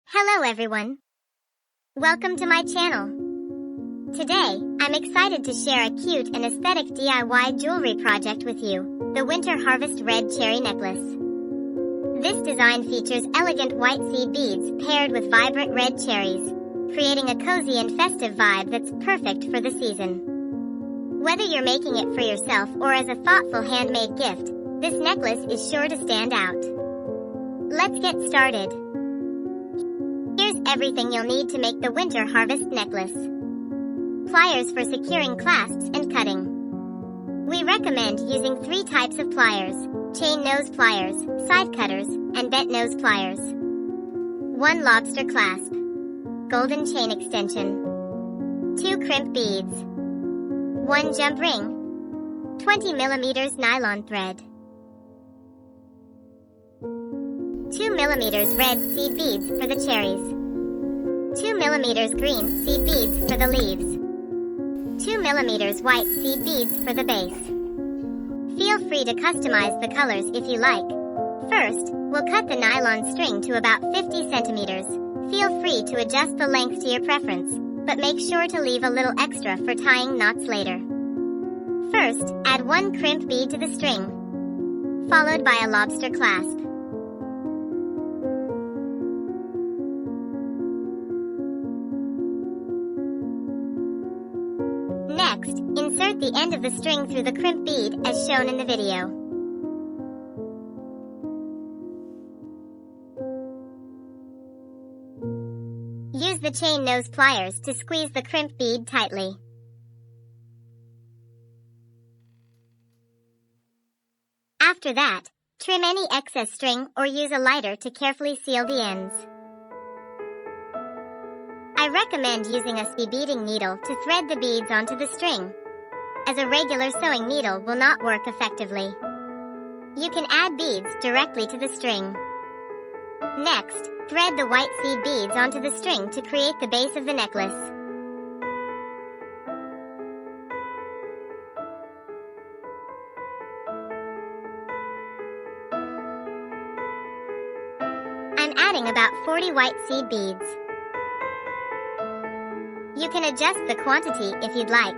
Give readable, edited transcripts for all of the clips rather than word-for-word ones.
Hello everyone. Welcome to my channel. Today, I'm excited to share a cute and aesthetic DIY jewelry project with you, the Winter Harvest Red Cherry Necklace. This design features elegant white seed beads paired with vibrant red cherries, creating a cozy and festive vibe that's perfect for the season. Whether you're making it for yourself or as a thoughtful handmade gift, this necklace is sure to stand out. Let's get started. Here's everything you'll need to make the Winter Harvest Necklace. Pliers for securing clasps and cutting. We recommend using 3 types of pliers: chain nose pliers, side cutters, and bent nose pliers. 1 lobster clasp. Golden chain extension. 2 crimp beads. 1 jump ring. 20 mm nylon thread. 2 mm red seed beads for the cherries. 2 mm green seed beads for the leaves. 2 mm white seed beads for the base. Feel free to customize the colors if you like. First, we'll cut the nylon string to about 50 centimeters. Feel free to adjust the length to your preference, but make sure to leave a little extra for tying knots later. First, add 1 crimp bead to the string, followed by a lobster clasp. Next, insert the end of the string through the crimp bead as shown in the video. Use the chain nose pliers to squeeze the crimp bead tightly. After that, trim any excess string or use a lighter to carefully seal the ends. I recommend using a beading needle to thread the beads onto the string, as a regular sewing needle will not work effectively. You can add beads directly to the string. Next, thread the white seed beads onto the string to create the base of the necklace. I'm adding about 40 white seed beads. You can adjust the quantity if you'd like.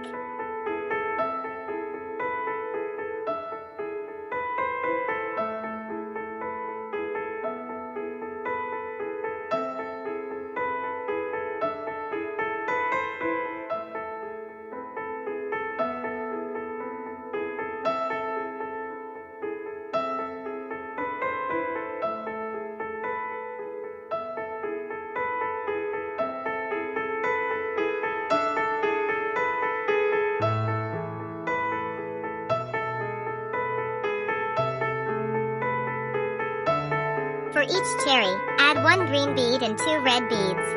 For each cherry, add 1 green bead and 2 red beads.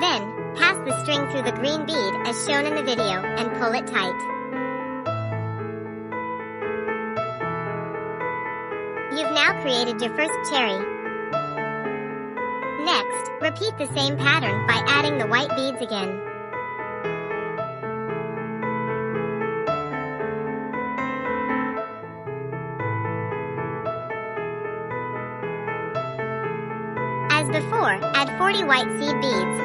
Then, pass the string through the green bead as shown in the video and pull it tight. You've now created your first cherry. Next, repeat the same pattern by adding the white beads again. As before, add 40 white seed beads.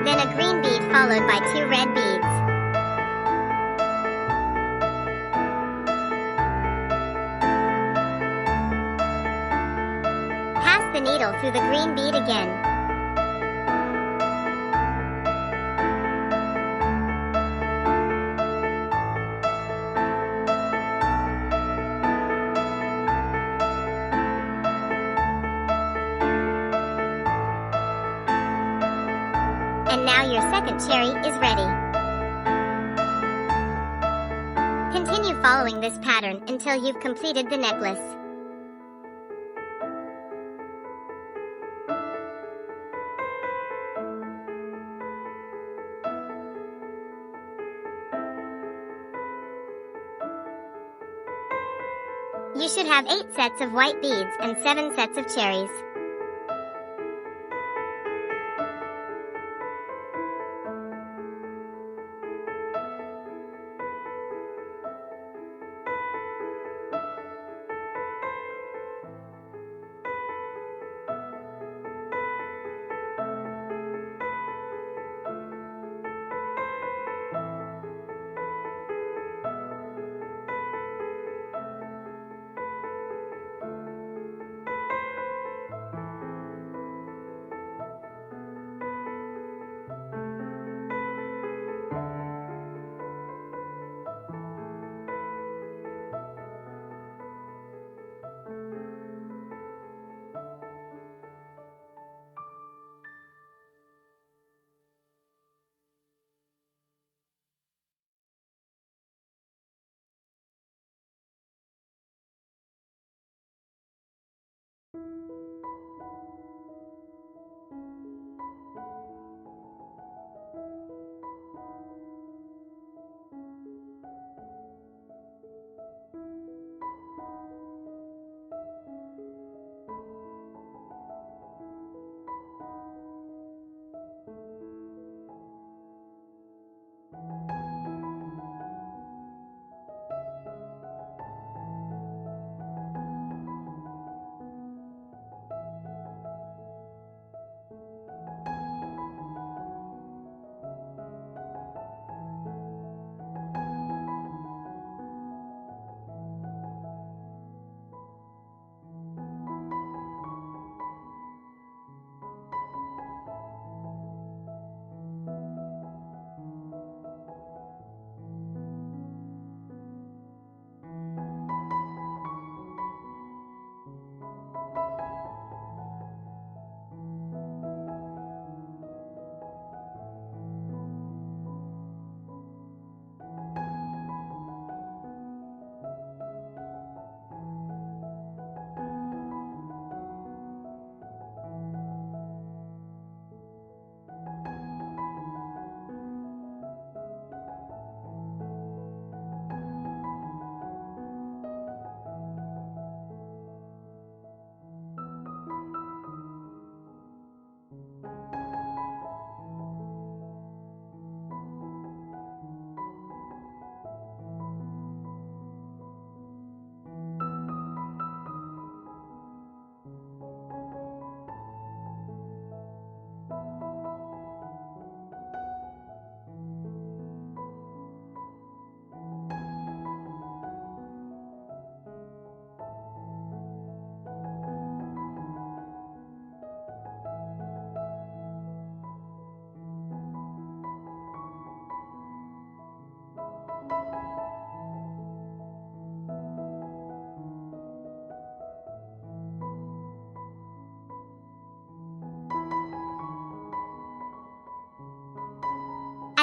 Then a green bead followed by 2 red beads. Pass the needle through the green bead again. And now your second cherry is ready. Continue following this pattern until you've completed the necklace. You should have 8 sets of white beads and 7 sets of cherries.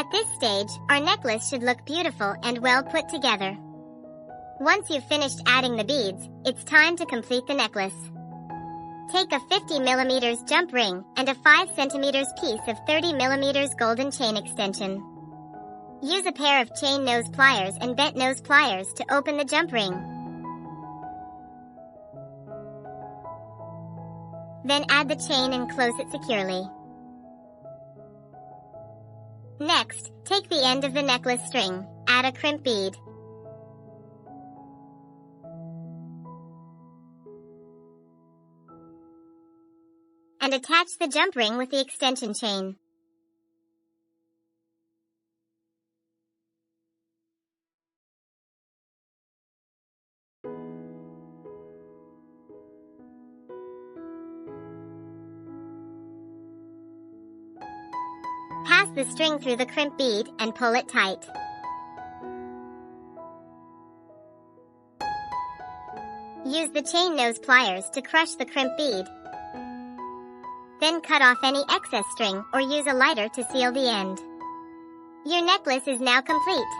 At this stage, our necklace should look beautiful and well put together. Once you've finished adding the beads, it's time to complete the necklace. Take a 50mm jump ring and a 5cm piece of 30mm golden chain extension. Use a pair of chain nose pliers and bent nose pliers to open the jump ring. Then add the chain and close it securely. Next, take the end of the necklace string, add a crimp bead. And attach the jump ring with the extension chain. Pass the string through the crimp bead and pull it tight. Use the chain nose pliers to crush the crimp bead. Then cut off any excess string or use a lighter to seal the end. Your necklace is now complete.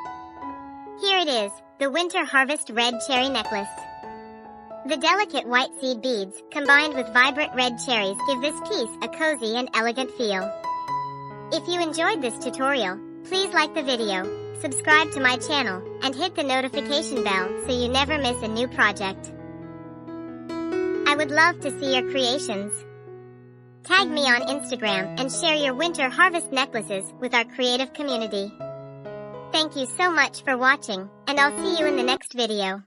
Here it is, the Winter Harvest Red Cherry Necklace. The delicate white seed beads, combined with vibrant red cherries, give this piece a cozy and elegant feel. If you enjoyed this tutorial, please like the video, subscribe to my channel, and hit the notification bell so you never miss a new project. I would love to see your creations. Tag me on Instagram and share your winter harvest necklaces with our creative community. Thank you so much for watching, and I'll see you in the next video.